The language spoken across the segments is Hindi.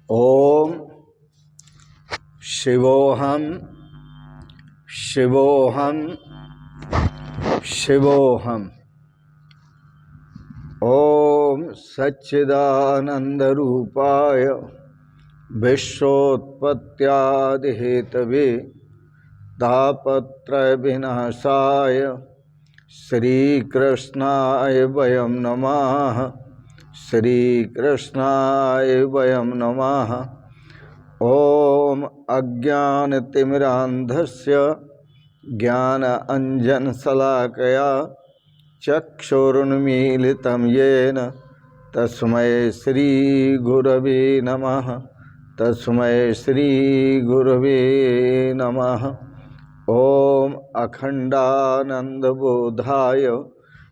ओम शिवोहम शिवोहम शिवोहम। ओम सच्चिदानंद रूपाय विश्वोत्पत्त्यादिहेतवे तापत्रय विनाशाय श्रीकृष्णाय वयं नमः। श्रीकृष्णाय वयं नमः। ओम अज्ञानतिमिरान्धस्य ज्ञानाञ्जनशलाकया चक्षुरुन्मीलितं येन तस्मै श्रीगुरवे नमः। तस्मै श्रीगुरवे नमः। ओम अखंडानंदबोधाय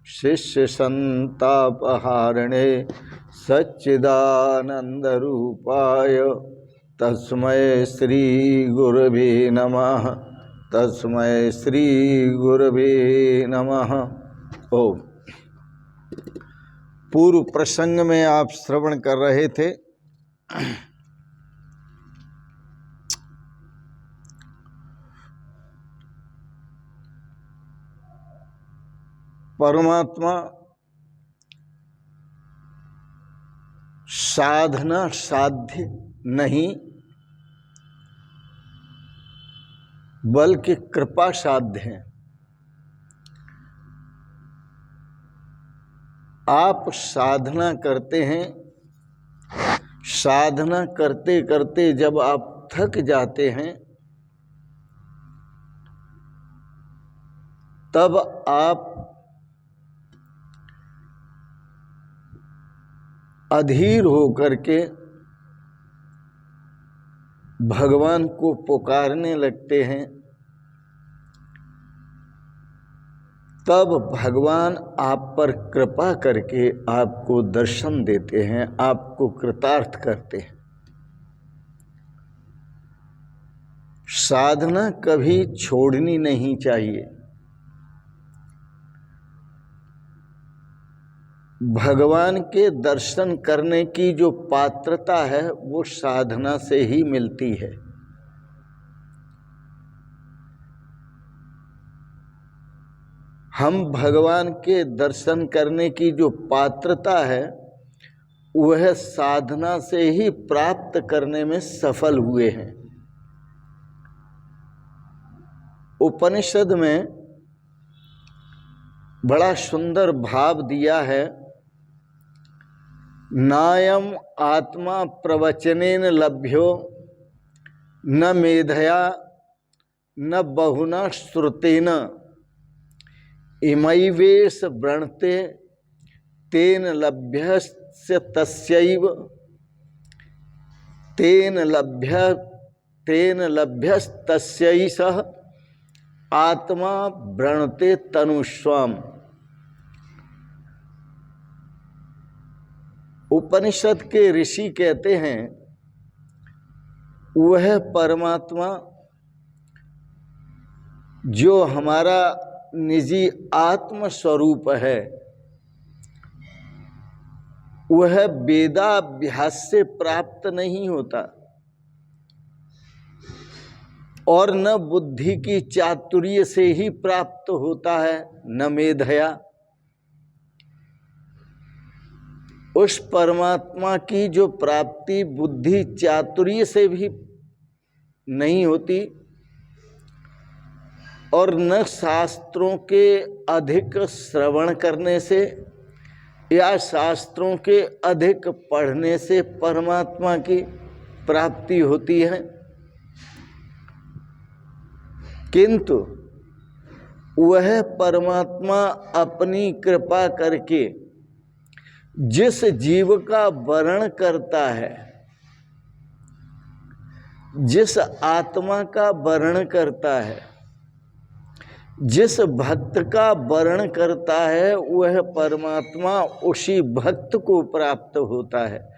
शिष्यसंतापहारिणे सच्चिदानंदरूपाय तस्मै श्रीगुरवे नमः। तस्मै श्रीगुरवे नमः। ओम। पूर्व प्रसंग में आप श्रवण कर रहे थे परमात्मा साधना साध्य नहीं बल्कि कृपा साध्य है। आप साधना करते हैं, साधना करते करते जब आप थक जाते हैं तब आप अधीर होकर के भगवान को पुकारने लगते हैं। तब भगवान आप पर कृपा करके आपको दर्शन देते हैं, आपको कृतार्थ करते हैं। साधना कभी छोड़नी नहीं चाहिए। भगवान के दर्शन करने की जो पात्रता है वो साधना से ही मिलती है। हम भगवान के दर्शन करने की जो पात्रता है वह साधना से ही प्राप्त करने में सफल हुए हैं। उपनिषद में बड़ा सुंदर भाव दिया है। नायम आत्मा प्रवचनेन लभ्यो न मेधया न बहुना श्रुतेन इमैवेश वृणते तेन लभ्यस्य तस्यैव तेन लभ्यस्तस्यैषः आत्मा वृणते तनुष्वाम। उपनिषद के ऋषि कहते हैं वह परमात्मा जो हमारा निजी आत्म स्वरूप है वह वेदाभ्यास से प्राप्त नहीं होता और न बुद्धि की चातुर्य से ही प्राप्त होता है, न मेधया। उस परमात्मा की जो प्राप्ति बुद्धि चातुर्य से भी नहीं होती और न शास्त्रों के अधिक श्रवण करने से या शास्त्रों के अधिक पढ़ने से परमात्मा की प्राप्ति होती है। किंतु वह परमात्मा अपनी कृपा करके जिस जीव का वरण करता है, जिस आत्मा का वरण करता है, जिस भक्त का वरण करता है वह परमात्मा उसी भक्त को प्राप्त होता है,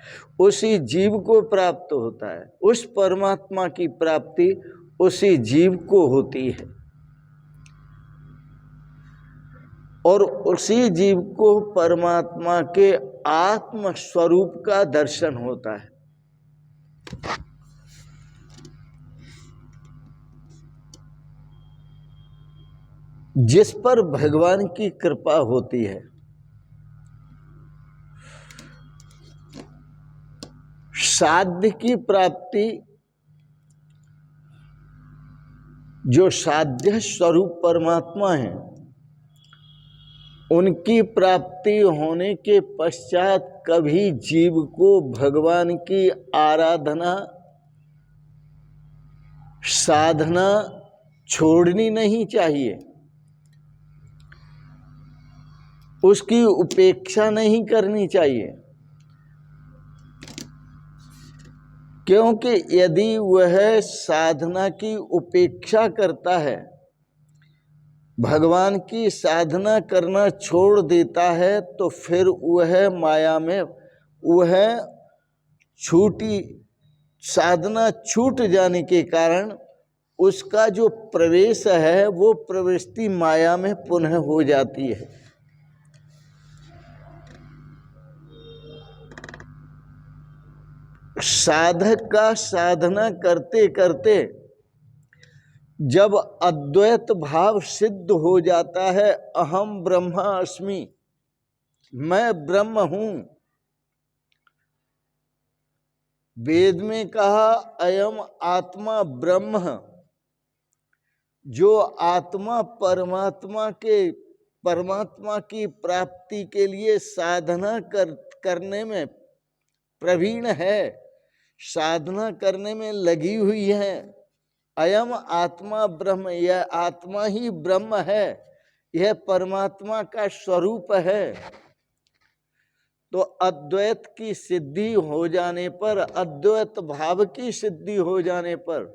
उसी जीव को प्राप्त होता है। उस परमात्मा की प्राप्ति उसी जीव को होती है और उसी जीव को परमात्मा के आत्म स्वरूप का दर्शन होता है। जिस पर भगवान की कृपा होती है, साध्य की प्राप्ति, जो साध्य स्वरूप परमात्मा है, उनकी प्राप्ति होने के पश्चात कभी जीव को भगवान की आराधना साधना छोड़नी नहीं चाहिए, उसकी उपेक्षा नहीं करनी चाहिए। क्योंकि यदि वह साधना की उपेक्षा करता है, भगवान की साधना करना छोड़ देता है, तो फिर वह माया में वह साधना छूट जाने के कारण उसका जो प्रवेश है वो प्रवृत्ति माया में पुनः हो जाती है। साधक का साधना करते करते जब अद्वैत भाव सिद्ध हो जाता है, अहम ब्रह्मास्मि, मैं ब्रह्म हूं। वेद में कहा अयम आत्मा ब्रह्म, जो आत्मा परमात्मा की प्राप्ति के लिए साधना करने में प्रवीण है, साधना करने में लगी हुई है। अयम आत्मा ब्रह्म, यह आत्मा ही ब्रह्म है, यह परमात्मा का स्वरूप है। तो अद्वैत की सिद्धि हो जाने पर, अद्वैत भाव की सिद्धि हो जाने पर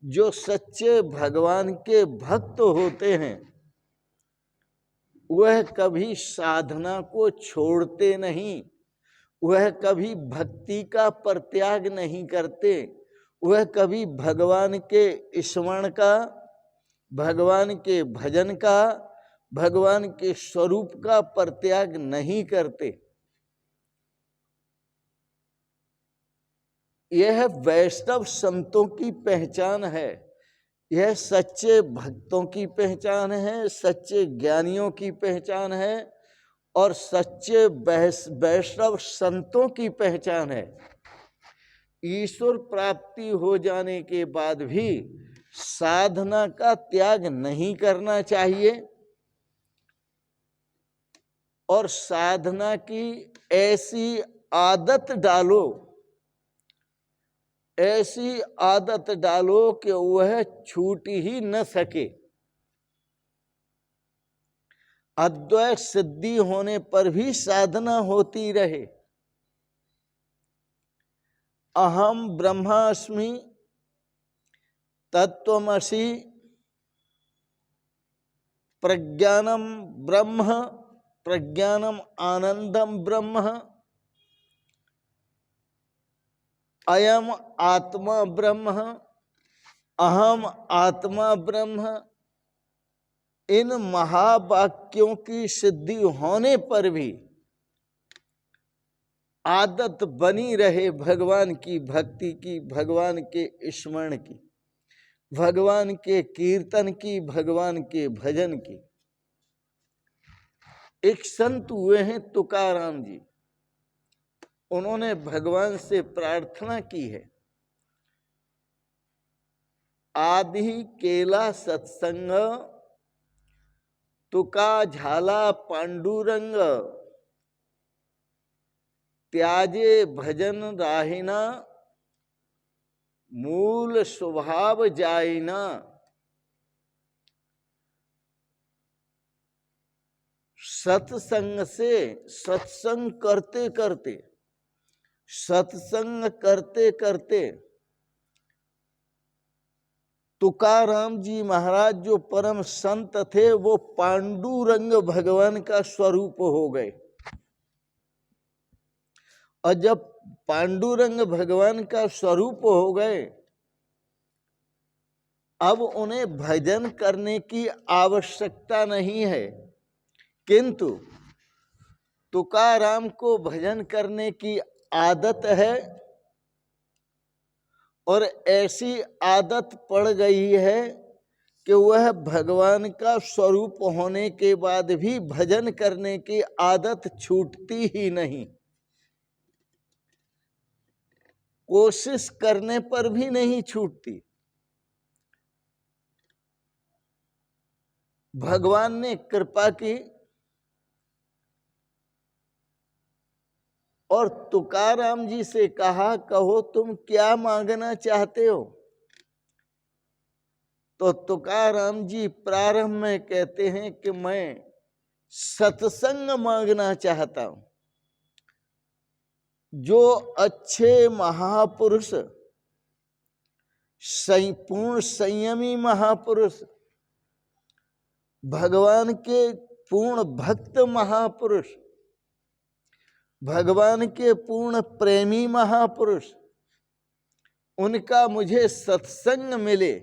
जो सच्चे भगवान के भक्त होते हैं वह कभी साधना को छोड़ते नहीं, वह कभी भक्ति का परित्याग नहीं करते, वह कभी भगवान के स्मरण का, भगवान के भजन का, भगवान के स्वरूप का परित्याग नहीं करते। यह वैष्णव संतों की पहचान है, यह सच्चे भक्तों की पहचान है, सच्चे ज्ञानियों की पहचान है और सच्चे वैष्णव संतों की पहचान है। ईश्वर प्राप्ति हो जाने के बाद भी साधना का त्याग नहीं करना चाहिए और साधना की ऐसी आदत डालो, ऐसी आदत डालो कि वह छूट ही न सके। अद्वैत सिद्धि होने पर भी साधना होती रहे। अहम ब्रह्मास्मि तत्त्वमसि प्रज्ञानम ब्रह्म, प्रज्ञानम आनंदम ब्रह्म, अयम आत्मा ब्रह्म, अहम आत्मा ब्रह्म, इन महावाक्यों की सिद्धि होने पर भी आदत बनी रहे भगवान की भक्ति की, भगवान के स्मरण की, भगवान के कीर्तन की, भगवान के भजन की। एक संत हुए हैं तुकाराम जी, उन्होंने भगवान से प्रार्थना की है, आदि केला सत्संग तुका झाला पांडुरंग, त्याजे भजन राहिना मूल स्वभाव जाइना। सत्संग से, सत्संग करते करते, सत्संग करते करते तुकाराम जी महाराज जो परम संत थे वो पांडुरंग भगवान का स्वरूप हो गए। और जब पांडुरंग भगवान का स्वरूप हो गए, अब उन्हें भजन करने की आवश्यकता नहीं है, किंतु तुकाराम को भजन करने की आदत है और ऐसी आदत पड़ गई है कि वह भगवान का स्वरूप होने के बाद भी भजन करने की आदत छूटती ही नहीं, कोशिश करने पर भी नहीं छूटती। भगवान ने कृपा की और तुकाराम जी से कहा, कहो तुम क्या मांगना चाहते हो। तो तुकाराम जी प्रारंभ में कहते हैं कि मैं सत्संग मांगना चाहता हूं। जो अच्छे महापुरुष, पूर्ण संयमी महापुरुष, भगवान के पूर्ण भक्त महापुरुष, भगवान के पूर्ण प्रेमी महापुरुष, उनका मुझे सत्संग मिले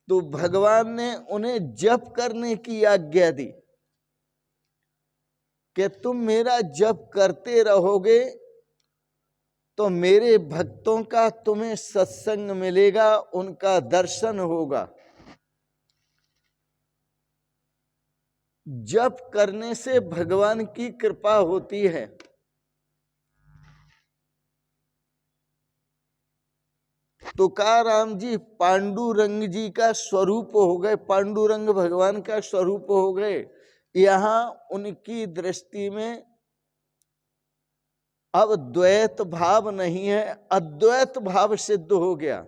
तो भगवान ने उन्हें जप करने की आज्ञा दी कि तुम मेरा जप करते रहोगे तो मेरे भक्तों का तुम्हें सत्संग मिलेगा, उनका दर्शन होगा। जप करने से भगवान की कृपा होती है। तुकाराम जी पांडुरंग जी का स्वरूप हो गए, पांडुरंग भगवान का स्वरूप हो गए। यहां उनकी दृष्टि में अब द्वैत भाव नहीं है, अद्वैत भाव सिद्ध हो गया।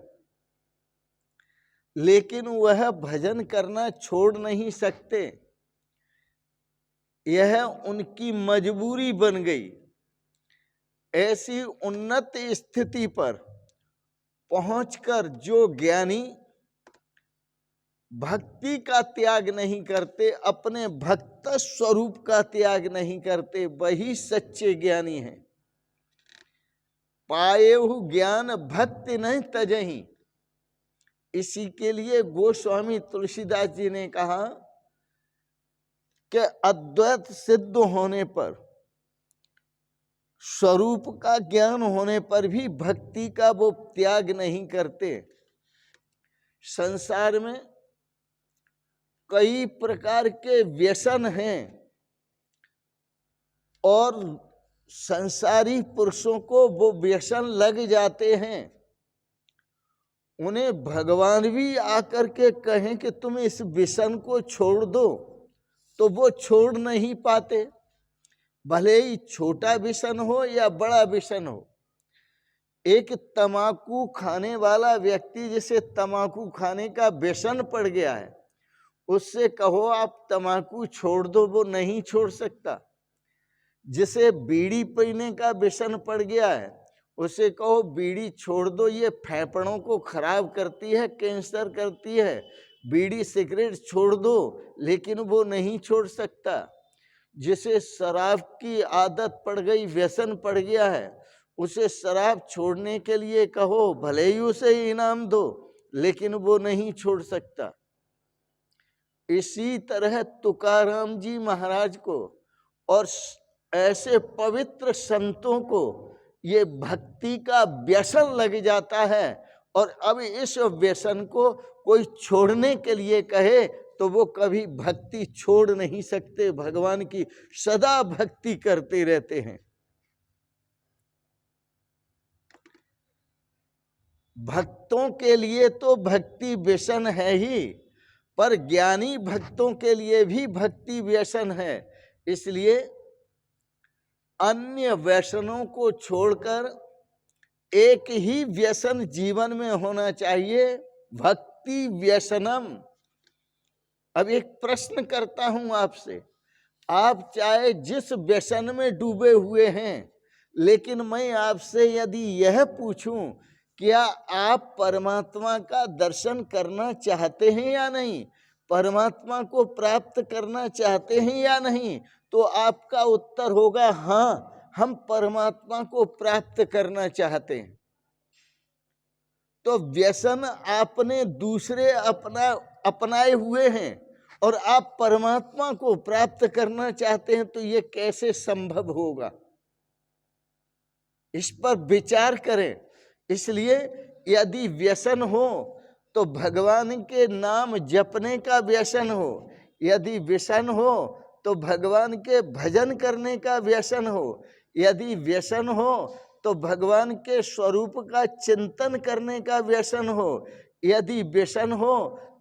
लेकिन वह भजन करना छोड़ नहीं सकते, यह उनकी मजबूरी बन गई। ऐसी उन्नत स्थिति पर पहुंचकर जो ज्ञानी भक्ति का त्याग नहीं करते, अपने भक्त स्वरूप का त्याग नहीं करते, वही सच्चे ज्ञानी हैं। पाएहु ज्ञान भक्ति नहीं तजही। इसी के लिए गोस्वामी तुलसीदास जी ने कहा कि अद्वैत सिद्ध होने पर, स्वरूप का ज्ञान होने पर भी भक्ति का वो त्याग नहीं करते। संसार में कई प्रकार के व्यसन हैं और संसारी पुरुषों को वो व्यसन लग जाते हैं। उन्हें भगवान भी आकर के कहें कि तुम इस व्यसन को छोड़ दो तो वो छोड़ नहीं पाते, भले ही छोटा व्यसन हो या बड़ा व्यसन हो। एक तमाकू खाने वाला व्यक्ति जिसे तमाकू खाने का व्यसन पड़ गया है, उससे कहो आप तमाकू छोड़ दो, वो नहीं छोड़ सकता। जिसे बीड़ी पीने का व्यसन पड़ गया है, उसे कहो बीड़ी छोड़ दो, ये फेफड़ों को खराब करती है, कैंसर करती है, बीड़ी सिगरेट छोड़ दो, लेकिन वो नहीं छोड़ सकता। जिसे शराब की आदत पड़ गई, व्यसन पड़ गया है, उसे शराब छोड़ने के लिए कहो, भले ही उसे इनाम दो, लेकिन वो नहीं छोड़ सकता। इसी तरह तुकाराम जी महाराज को और ऐसे पवित्र संतों को ये भक्ति का व्यसन लग जाता है, और अब इस व्यसन को कोई छोड़ने के लिए कहे तो वो कभी भक्ति छोड़ नहीं सकते, भगवान की सदा भक्ति करते रहते हैं। भक्तों के लिए तो भक्ति व्यसन है ही, पर ज्ञानी भक्तों के लिए भी भक्ति व्यसन है। इसलिए अन्य व्यसनों को छोड़कर एक ही व्यसन जीवन में होना चाहिए, भक्ति व्यसनम। अब एक प्रश्न करता हूं आपसे, आप चाहे जिस व्यसन में डूबे हुए हैं, लेकिन मैं आपसे यदि यह पूछूं, क्या आप परमात्मा का दर्शन करना चाहते हैं या नहीं, परमात्मा को प्राप्त करना चाहते हैं या नहीं, तो आपका उत्तर होगा हाँ, हम परमात्मा को प्राप्त करना चाहते हैं। तो व्यसन आपने दूसरे अपनाए हुए हैं और आप परमात्मा को प्राप्त करना चाहते हैं, तो ये कैसे संभव होगा? इस पर विचार करें। इसलिए यदि व्यसन हो तो भगवान के नाम जपने का व्यसन हो, यदि व्यसन हो तो भगवान के भजन करने का व्यसन हो, यदि व्यसन हो तो भगवान के स्वरूप का चिंतन करने का व्यसन हो, यदि व्यसन हो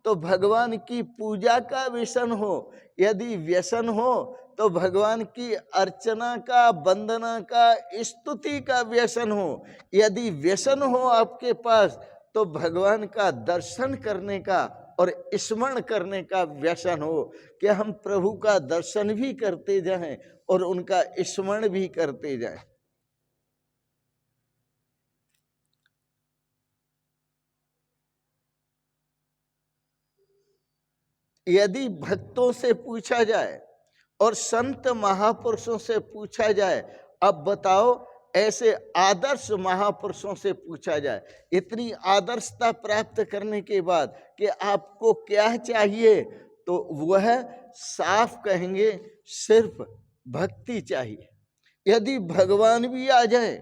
तो भगवान की पूजा का व्यसन हो, यदि व्यसन हो तो भगवान की अर्चना का, वंदना का, स्तुति का व्यसन हो, यदि व्यसन हो आपके पास तो भगवान का दर्शन करने का और स्मरण करने का व्यसन हो कि हम प्रभु का दर्शन भी करते जाएं और उनका स्मरण भी करते जाएं। यदि भक्तों से पूछा जाए और संत महापुरुषों से पूछा जाए, अब बताओ ऐसे आदर्श महापुरुषों से पूछा जाए, इतनी आदर्शता प्राप्त करने के बाद कि आपको क्या चाहिए, तो वह साफ कहेंगे सिर्फ भक्ति चाहिए। यदि भगवान भी आ जाए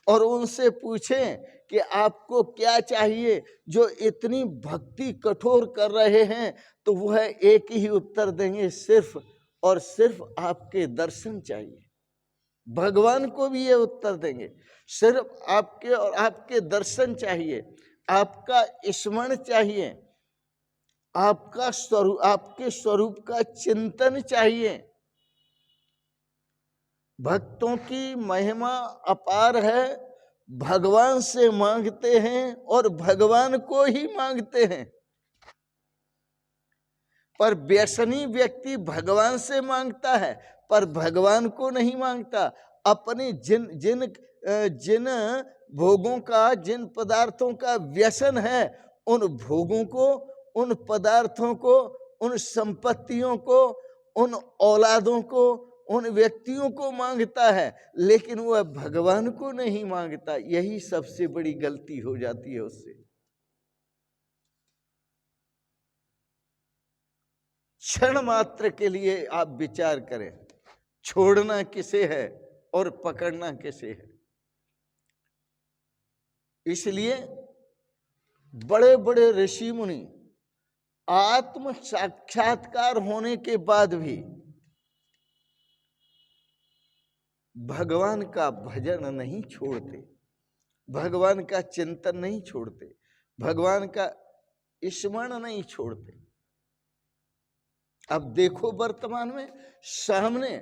और उनसे पूछें कि आपको क्या चाहिए, जो इतनी भक्ति कठोर कर रहे हैं, तो वह एक ही उत्तर देंगे, सिर्फ और सिर्फ आपके दर्शन चाहिए। भगवान को भी ये उत्तर देंगे, सिर्फ आपके और आपके दर्शन चाहिए, आपका स्मरण चाहिए, आपका स्वरूप, आपके स्वरूप का चिंतन चाहिए। भक्तों की महिमा अपार है, भगवान से मांगते हैं और भगवान को ही मांगते हैं। पर व्यसनी व्यक्ति भगवान से मांगता है पर भगवान को नहीं मांगता। अपने जिन जिन जिन भोगों का, जिन पदार्थों का व्यसन है, उन भोगों को, उन पदार्थों को, उन संपत्तियों को, उन औलादों को, उन व्यक्तियों को मांगता है, लेकिन वह भगवान को नहीं मांगता। यही सबसे बड़ी गलती हो जाती है उससे। क्षण मात्र के लिए आप विचार करें, छोड़ना किसे है और पकड़ना किसे है। इसलिए बड़े बड़े ऋषि मुनि आत्म साक्षात्कार होने के बाद भी भगवान का भजन नहीं छोड़ते, भगवान का चिंतन नहीं छोड़ते, भगवान का स्मरण नहीं छोड़ते। अब देखो वर्तमान में सामने